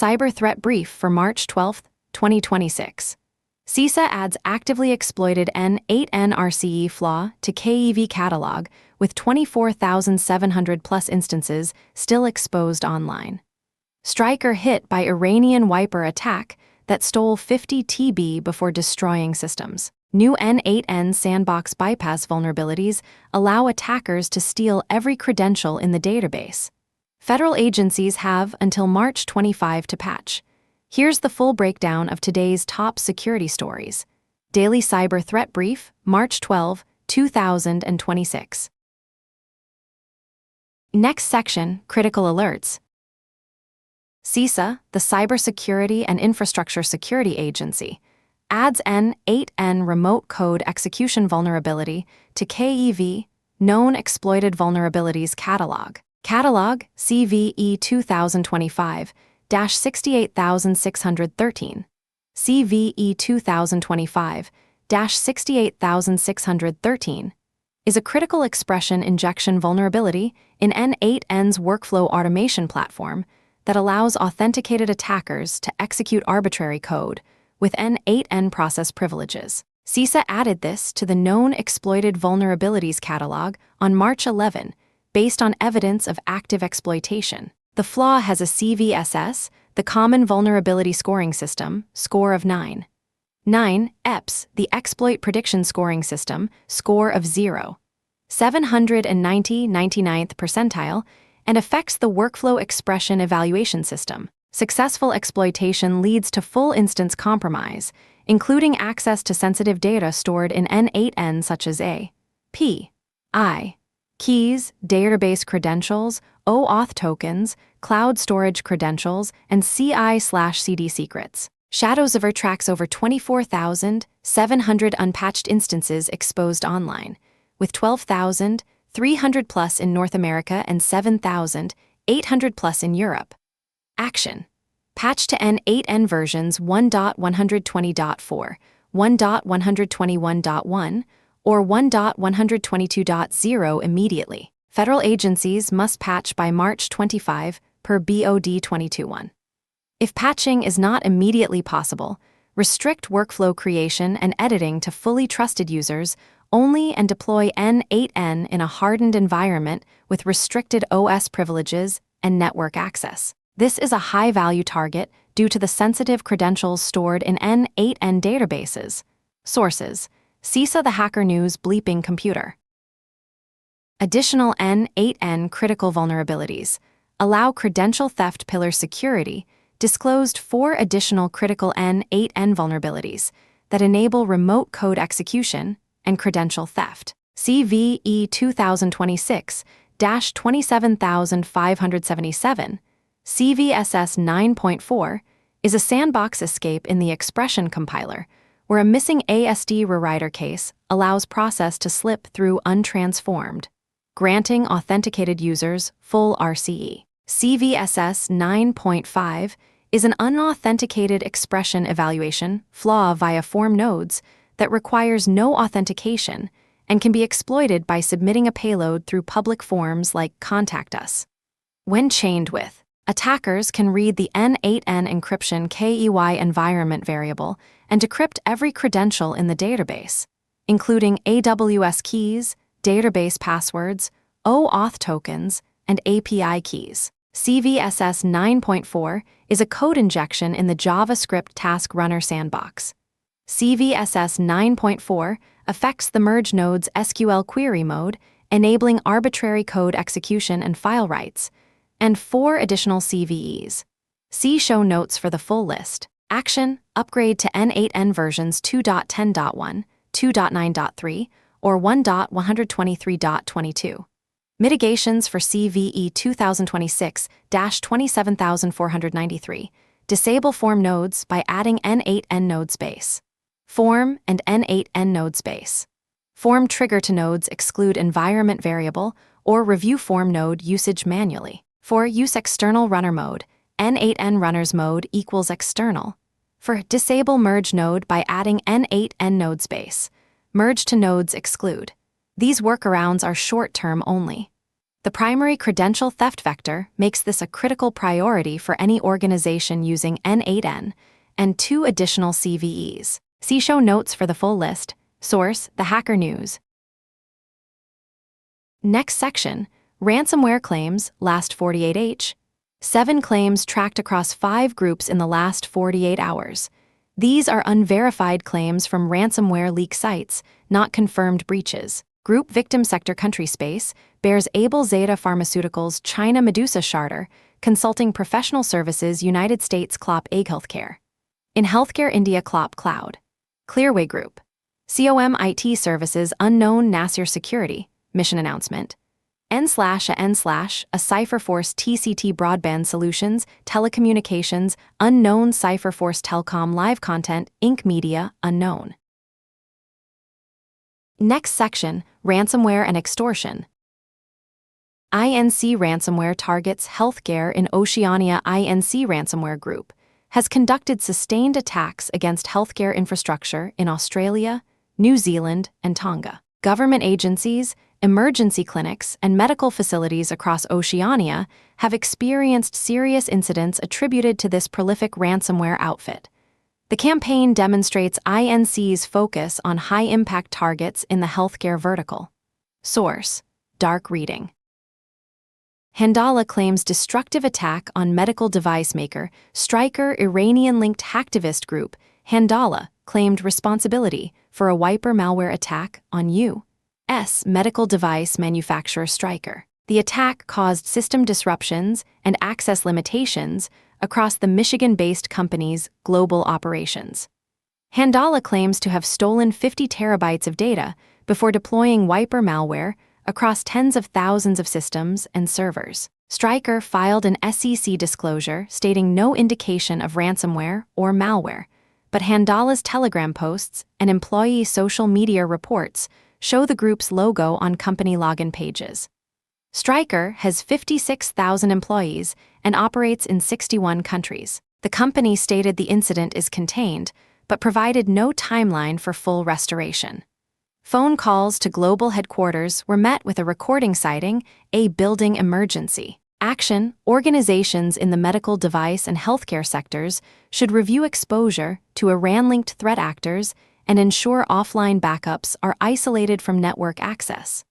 Cyber Threat Brief for March 12, 2026. CISA adds actively exploited N8N RCE flaw to KEV catalog with 24,700 plus instances still exposed online. Striker hit by Iranian wiper attack that stole 50 TB before destroying systems. New N8N sandbox bypass vulnerabilities allow attackers to steal every credential in the database. Federal agencies have until March 25 to patch. Here's the full breakdown of today's top security stories. Daily Cyber Threat Brief, March 12, 2026. Next section, Critical Alerts. CISA, the Cybersecurity and Infrastructure Security Agency, adds N8N remote code execution vulnerability to KEV, Known Exploited Vulnerabilities Catalog. Catalog CVE 2025-68613. CVE 2025-68613 is a critical expression injection vulnerability in N8N's workflow automation platform that allows authenticated attackers to execute arbitrary code with N8N process privileges. CISA added this to the Known Exploited Vulnerabilities Catalog on March 11, based on evidence of active exploitation. The flaw has a CVSS, the Common Vulnerability Scoring System, score of 9. 9, EPS, the Exploit Prediction Scoring System, score of 0. 790 99th percentile, and affects the Workflow Expression Evaluation System. Successful exploitation leads to full instance compromise, including access to sensitive data stored in N8N such as A, P, I, keys, database credentials, OAuth tokens, cloud storage credentials, and CI/CD secrets. Shadows of tracks over 24,700 unpatched instances exposed online, with 12,300 plus in North America and 7,800 plus in Europe. Action. Patch to N8N versions 1.120.4, 1.121.1, or 1.122.0 immediately. Federal agencies must patch by March 25 per BOD 22.1. If patching is not immediately possible, restrict workflow creation and editing to fully trusted users only and deploy N8N in a hardened environment with restricted OS privileges and network access. This is a high-value target due to the sensitive credentials stored in N8N databases. Sources: CISA the Hacker News Bleeping Computer. Additional N8N critical vulnerabilities allow credential theft pillar security disclosed 4 additional critical N8N vulnerabilities that enable remote code execution and credential theft. CVE 2026-27577, CVSS 9.4, is a sandbox escape in the expression compiler, where a missing ASD rewriter case allows process to slip through untransformed, granting authenticated users full RCE. CVSS 9.5 is an unauthenticated expression evaluation flaw via form nodes that requires no authentication and can be exploited by submitting a payload through public forms like Contact Us. When chained with, attackers can read the N8N encryption KEY environment variable and decrypt every credential in the database, including AWS keys, database passwords, OAuth tokens, and API keys. CVSS 9.4 is a code injection in the JavaScript Task Runner sandbox. CVSS 9.4 affects the merge node's SQL query mode, enabling arbitrary code execution and file writes, and 4 additional CVEs. See show notes for the full list. Action: upgrade to N8N versions 2.10.1, 2.9.3, or 1.123.22. Mitigations for CVE 2026-27493. Disable form nodes by adding N8N node space. Form and N8N node space. Form trigger to nodes exclude environment variable or review form node usage manually. For use external runner mode, N8N runners mode equals external. For disable merge node by adding N8N node space. Merge to nodes exclude. These workarounds are short-term only. The primary credential theft vector makes this a critical priority for any organization using N8N and 2 additional CVEs. See show notes for the full list. Source: The Hacker News. Next section, ransomware claims, last 48h. 7 claims tracked across 5 groups in the last 48 hours. These are unverified claims from ransomware leak sites, not confirmed breaches. Group victim sector country space bears Able Zeta Pharmaceuticals China Medusa Charter, Consulting Professional Services United States Klopp Egg Healthcare. In Healthcare India Klopp Cloud. Clearway Group. COM IT Services Unknown Nasir Security, Mission Announcement. A Cypherforce TCT Broadband Solutions, Telecommunications, Unknown Cypherforce Telcom Live Content, Inc. Media, Unknown. Next section, ransomware and extortion. INC Ransomware targets healthcare in Oceania. INC Ransomware Group has conducted sustained attacks against healthcare infrastructure in Australia, New Zealand, and Tonga. Government agencies, emergency clinics, and medical facilities across Oceania have experienced serious incidents attributed to this prolific ransomware outfit. The campaign demonstrates INC's focus on high-impact targets in the healthcare vertical. Source: Dark Reading. Handala claims destructive attack on medical device maker, Stryker Iranian-linked hacktivist group. Handala claimed responsibility for a wiper malware attack on U.S. medical device manufacturer Stryker. The attack caused system disruptions and access limitations across the Michigan-based company's global operations. Handala claims to have stolen 50 terabytes of data before deploying wiper malware across tens of thousands of systems and servers. Stryker filed an SEC disclosure stating no indication of ransomware or malware, but Handala's Telegram posts and employee social media reports show the group's logo on company login pages. Stryker has 56,000 employees and operates in 61 countries. The company stated the incident is contained, but provided no timeline for full restoration. Phone calls to global headquarters were met with a recording citing a building emergency. Action: organizations in the medical device and healthcare sectors should review exposure to Iran-linked threat actors and ensure offline backups are isolated from network access.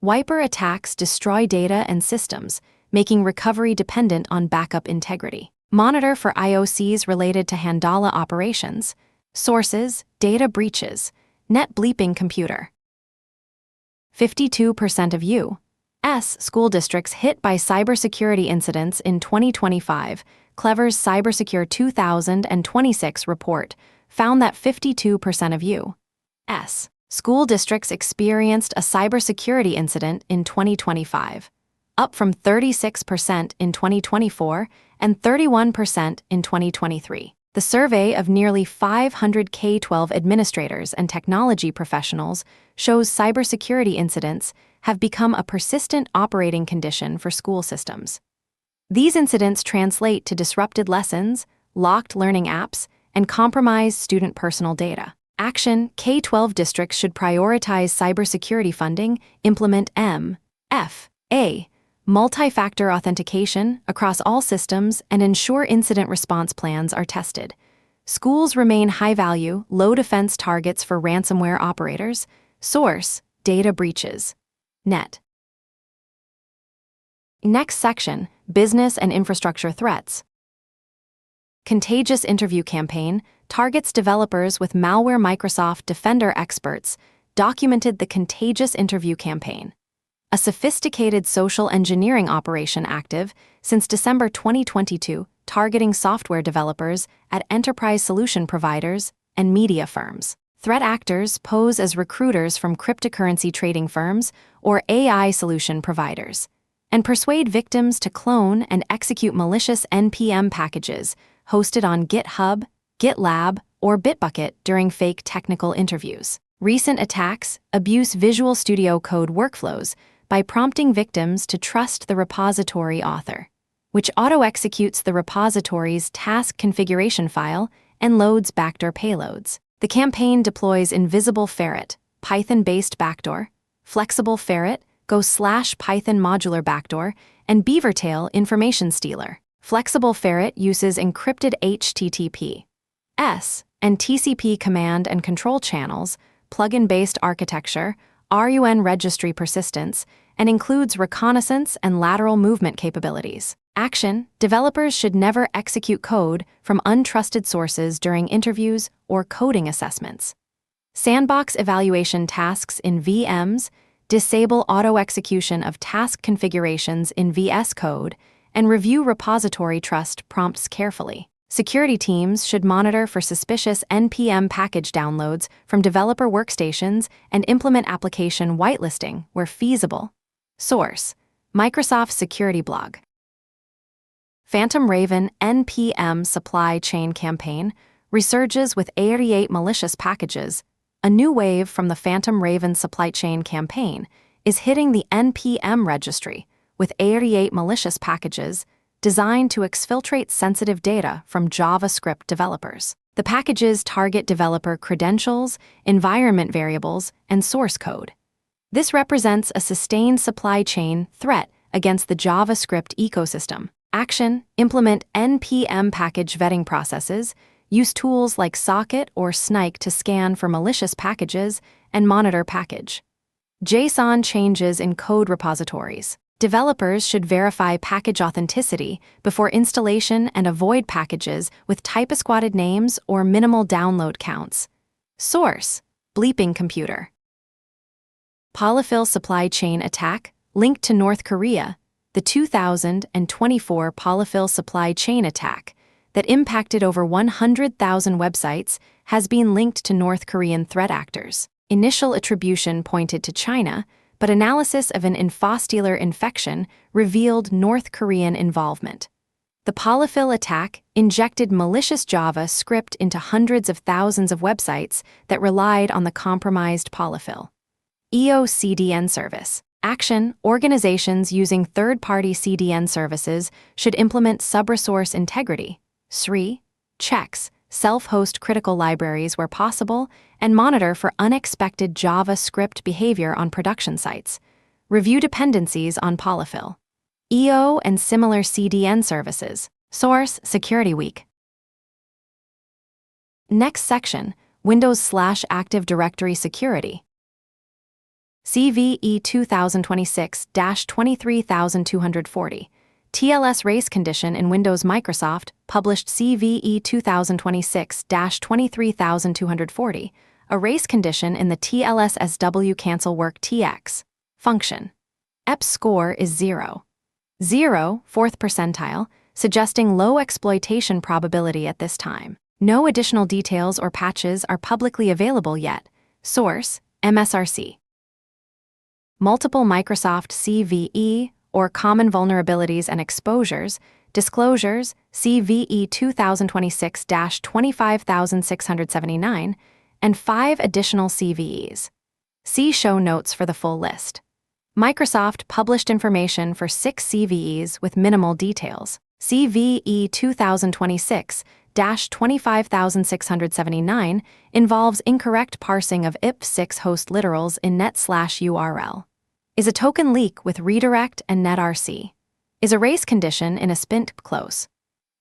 Wiper attacks destroy data and systems, making recovery dependent on backup integrity. Monitor for IOCs related to Handala operations. Sources: data breaches, net bleeping computer. 52% of U.S. school districts hit by cybersecurity incidents in 2025. Clever's Cybersecure 2026 report found that 52% of U.S. school districts experienced a cybersecurity incident in 2025, up from 36% in 2024 and 31% in 2023. The survey of nearly 500 K-12 administrators and technology professionals shows cybersecurity incidents have become a persistent operating condition for school systems. These incidents translate to disrupted lessons, locked learning apps, and compromised student personal data. Action: K-12 districts should prioritize cybersecurity funding, implement MFA, multi-factor authentication across all systems, and ensure incident response plans are tested. Schools remain high-value, low-defense targets for ransomware operators. Source: data breaches. Net. Next section: business and infrastructure threats. Contagious interview campaign targets developers with malware. Microsoft Defender experts documented the contagious interview campaign, a sophisticated social engineering operation active since December 2022, targeting software developers at enterprise solution providers and media firms. Threat actors pose as recruiters from cryptocurrency trading firms or AI solution providers, and persuade victims to clone and execute malicious NPM packages hosted on GitHub, GitLab, or Bitbucket during fake technical interviews. Recent attacks abuse Visual Studio Code workflows by prompting victims to trust the repository author, which auto-executes the repository's task configuration file and loads backdoor payloads. The campaign deploys Invisible Ferret, Python-based backdoor, Flexible Ferret, Go/Python modular backdoor, and Beavertail information stealer. Flexible Ferret uses encrypted HTTP/S and TCP command and control channels, plugin-based architecture, RUN registry persistence, and includes reconnaissance and lateral movement capabilities. Action: developers should never execute code from untrusted sources during interviews or coding assessments. Sandbox evaluation tasks in VMs, disable auto-execution of task configurations in VS Code, and review repository trust prompts carefully. Security teams should monitor for suspicious NPM package downloads from developer workstations and implement application whitelisting where feasible. Source: Microsoft Security Blog. Phantom Raven NPM supply chain campaign resurges with 88 malicious packages. A new wave from the Phantom Raven supply chain campaign is hitting the NPM registry with 88 malicious packages designed to exfiltrate sensitive data from JavaScript developers. The packages target developer credentials, environment variables, and source code. This represents a sustained supply chain threat against the JavaScript ecosystem. Action: implement NPM package vetting processes, use tools like Socket or Snike to scan for malicious packages, and monitor package JSON changes in code repositories. Developers should verify package authenticity before installation and avoid packages with type-asquatted names or minimal download counts. Source: Bleeping Computer. Polyfill supply chain attack linked to North Korea. The 2024 Polyfill supply chain attack that impacted over 100,000 websites has been linked to North Korean threat actors. Initial attribution pointed to China, but analysis of an infostealer infection revealed North Korean involvement. The Polyfill attack injected malicious Java script into hundreds of thousands of websites that relied on the compromised Polyfill EO CDN service. Action: organizations using third-party CDN services should implement sub-resource integrity (SRI) checks, self-host critical libraries where possible, and monitor for unexpected JavaScript behavior on production sites. Review dependencies on Polyfill EO and similar CDN services. Source: Security Week. Next section: Windows/Active Directory security. CVE 2026-23240. TLS race condition in Windows. Microsoft published CVE 2026-23240, a race condition in the TLS-SW cancel work TX function. EPS score is 0. 0, fourth percentile, suggesting low exploitation probability at this time. No additional details or patches are publicly available yet. Source: MSRC. Multiple Microsoft CVE or common vulnerabilities and exposures, disclosures, CVE 2026-25679, and 5 additional CVEs. See show notes for the full list. Microsoft published information for 6 CVEs with minimal details. CVE 2026-25679 involves incorrect parsing of IP6 host literals in net/URL. Is a token leak with redirect and netrc. Is a race condition in a SPINT close.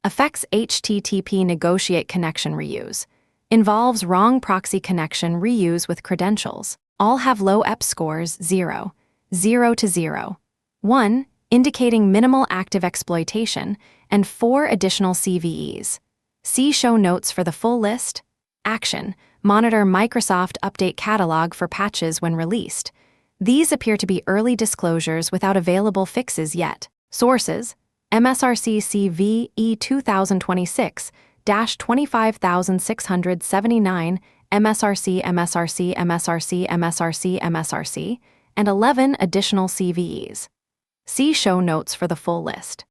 Affects HTTP negotiate connection reuse. Involves wrong proxy connection reuse with credentials. All have low EPS scores 0, 0 to 0, 1, indicating minimal active exploitation, and 4 additional CVEs. See show notes for the full list. Action: monitor Microsoft Update Catalog for patches when released. These appear to be early disclosures without available fixes yet. Sources: MSRC CVE 2026-25679, MSRC, MSRC, MSRC, MSRC, MSRC, and 11 additional CVEs. See show notes for the full list.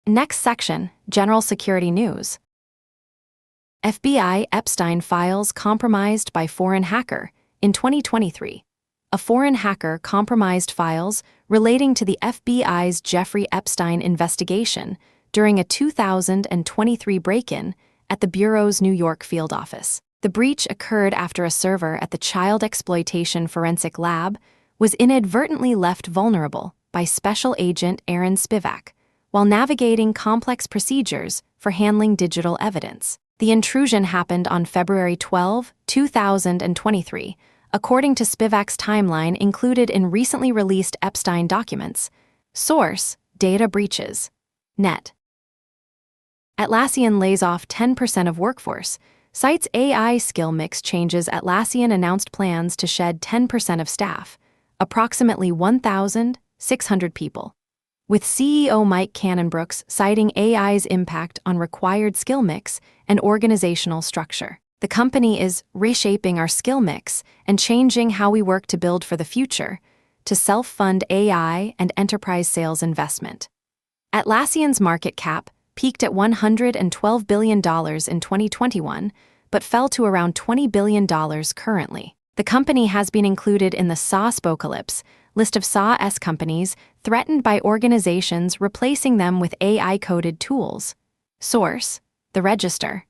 Next section: General Security News. FBI Epstein files compromised by foreign hacker. In 2023, a foreign hacker compromised files relating to the FBI's Jeffrey Epstein investigation during a 2023 break-in at the Bureau's New York field office. The breach occurred after a server at the Child Exploitation Forensic Lab was inadvertently left vulnerable by Special Agent Aaron Spivak while navigating complex procedures for handling digital evidence. The intrusion happened on February 12, 2023, according to Spivak's timeline included in recently released Epstein documents. Source: Data breaches. Net. Atlassian lays off 10% of workforce. Cites AI skill mix changes. Atlassian announced plans to shed 10% of staff, approximately 1,600 people, with CEO Mike Cannon-Brookes citing AI's impact on required skill mix and organizational structure. The company is reshaping our skill mix and changing how we work to build for the future, to self-fund AI and enterprise sales investment. Atlassian's market cap peaked at $112 billion in 2021, but fell to around $20 billion currently. The company has been included in the SaaSpocalypse list of SaaS companies threatened by organizations replacing them with AI-coded tools. Source: The Register.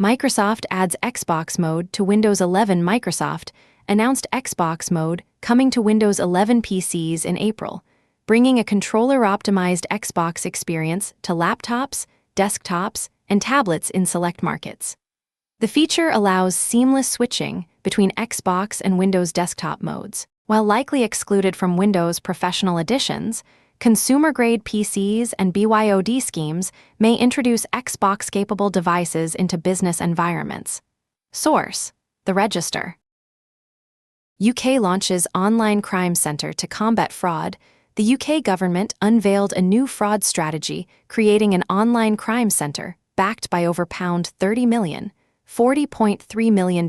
Microsoft adds Xbox mode to Windows 11. Microsoft announced Xbox mode coming to Windows 11 PCs in April, bringing a controller-optimized Xbox experience to laptops, desktops, and tablets in select markets. The feature allows seamless switching between Xbox and Windows desktop modes. While likely excluded from Windows Professional Editions, consumer-grade PCs and BYOD schemes may introduce Xbox-capable devices into business environments. Source: The Register. UK launches online crime centre to combat fraud. The UK government unveiled a new fraud strategy, creating an online crime centre backed by over £30 million, $40.3 million,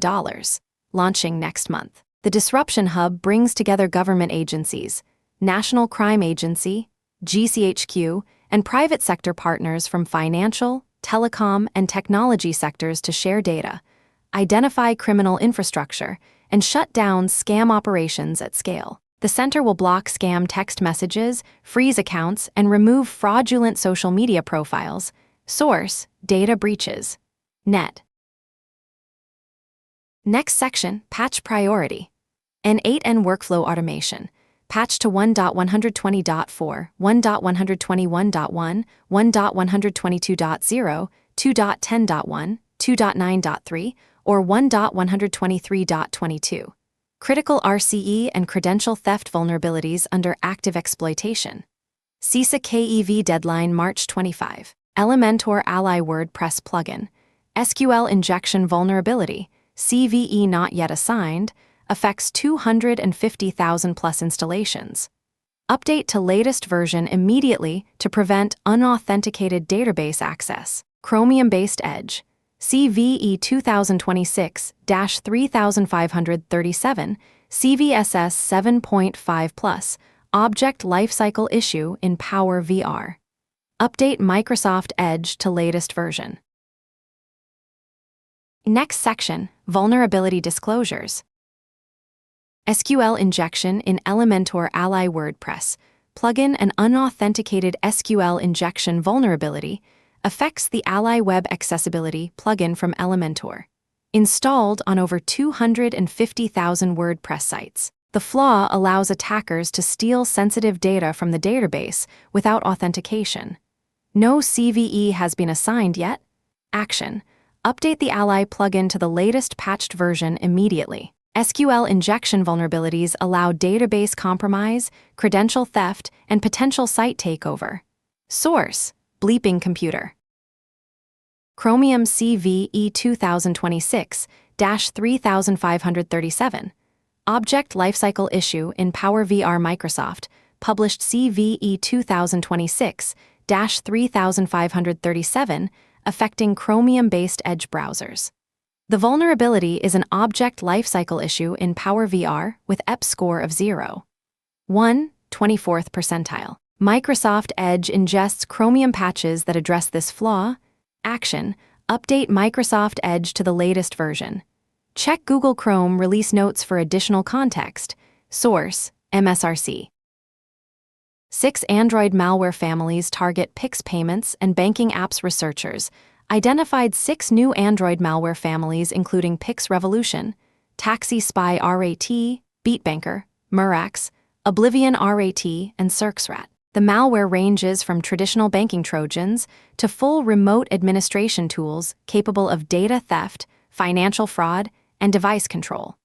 launching next month. The Disruption Hub brings together government agencies, National Crime Agency, GCHQ, and private sector partners from financial, telecom, and technology sectors to share data, identify criminal infrastructure, and shut down scam operations at scale. The center will block scam text messages, freeze accounts, and remove fraudulent social media profiles. Source: Data breaches. Net. Next section: Patch priority. N8N workflow automation. Patch to 1.120.4, 1.121.1, 1.122.0, 2.10.1, 2.9.3, or 1.123.22. Critical RCE and credential theft vulnerabilities under active exploitation. CISA KEV deadline March 25. Elementor Ally WordPress plugin. SQL injection vulnerability, CVE not yet assigned, affects 250,000 plus installations. Update to latest version immediately to prevent unauthenticated database access. Chromium-based Edge. CVE 2026-3537, CVSS 7.5 Plus, Object Lifecycle Issue in Power VR. Update Microsoft Edge to latest version. Next section: Vulnerability disclosures. SQL injection in Elementor Ally WordPress plugin. An unauthenticated SQL injection vulnerability affects the Ally Web Accessibility plugin from Elementor, installed on over 250,000 WordPress sites. The flaw allows attackers to steal sensitive data from the database without authentication. No CVE has been assigned yet. Action: update the Ally plugin to the latest patched version immediately. SQL injection vulnerabilities allow database compromise, credential theft, and potential site takeover. Source: Bleeping Computer. Chromium CVE 2026-3537, Object Lifecycle Issue in Power VR. Microsoft published CVE 2026-3537, affecting Chromium-based Edge browsers. The vulnerability is an object lifecycle issue in Power VR with EP score of 0. 1, 24th percentile. Microsoft Edge ingests Chromium patches that address this flaw. Action: update Microsoft Edge to the latest version. Check Google Chrome release notes for additional context. Source: MSRC. 6 Android malware families target Pix payments and banking apps. Researchers identified 6 new Android malware families including Pix Revolution, Taxi Spy RAT, Beatbanker, Murex, Oblivion RAT, and Cirxrat. The malware ranges from traditional banking Trojans to full remote administration tools capable of data theft, financial fraud, and device control.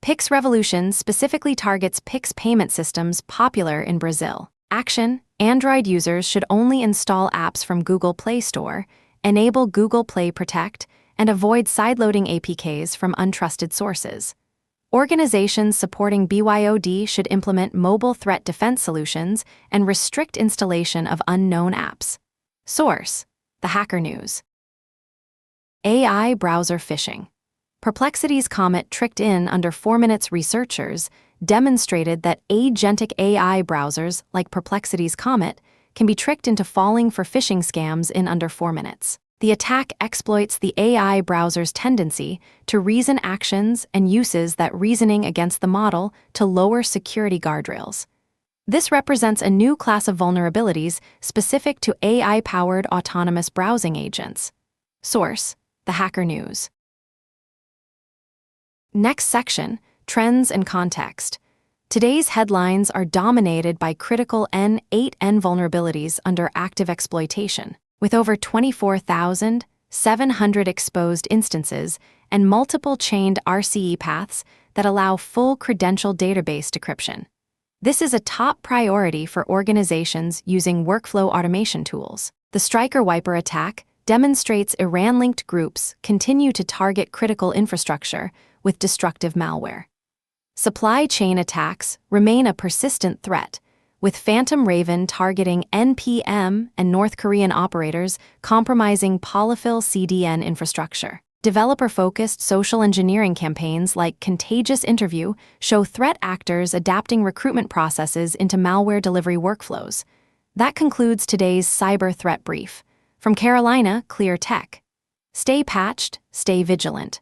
Pix Revolution specifically targets Pix payment systems popular in Brazil. Action: Android users should only install apps from Google Play Store, enable Google Play Protect, and avoid sideloading APKs from untrusted sources. Organizations supporting BYOD should implement mobile threat defense solutions and restrict installation of unknown apps. Source: The Hacker News. AI browser phishing. Perplexity's Comet tricked in under 4 minutes. Researchers demonstrated that agentic AI browsers like Perplexity's Comet can be tricked into falling for phishing scams in under 4 minutes. The attack exploits the AI browser's tendency to reason actions and uses that reasoning against the model to lower security guardrails. This represents a new class of vulnerabilities specific to AI-powered autonomous browsing agents. Source: The Hacker News. Next section: Trends and Context. Today's headlines are dominated by critical N8N vulnerabilities under active exploitation, with over 24,700 exposed instances and multiple chained RCE paths that allow full credential database decryption. This is a top priority for organizations using workflow automation tools. The Striker Wiper attack demonstrates Iran-linked groups continue to target critical infrastructure with destructive malware. Supply chain attacks remain a persistent threat, with Phantom Raven targeting NPM and North Korean operators compromising polyfill CDN infrastructure. Developer-focused social engineering campaigns like Contagious Interview show threat actors adapting recruitment processes into malware delivery workflows. That concludes today's Cyber Threat Brief. From Carolina Clear Tech. Stay patched, stay vigilant.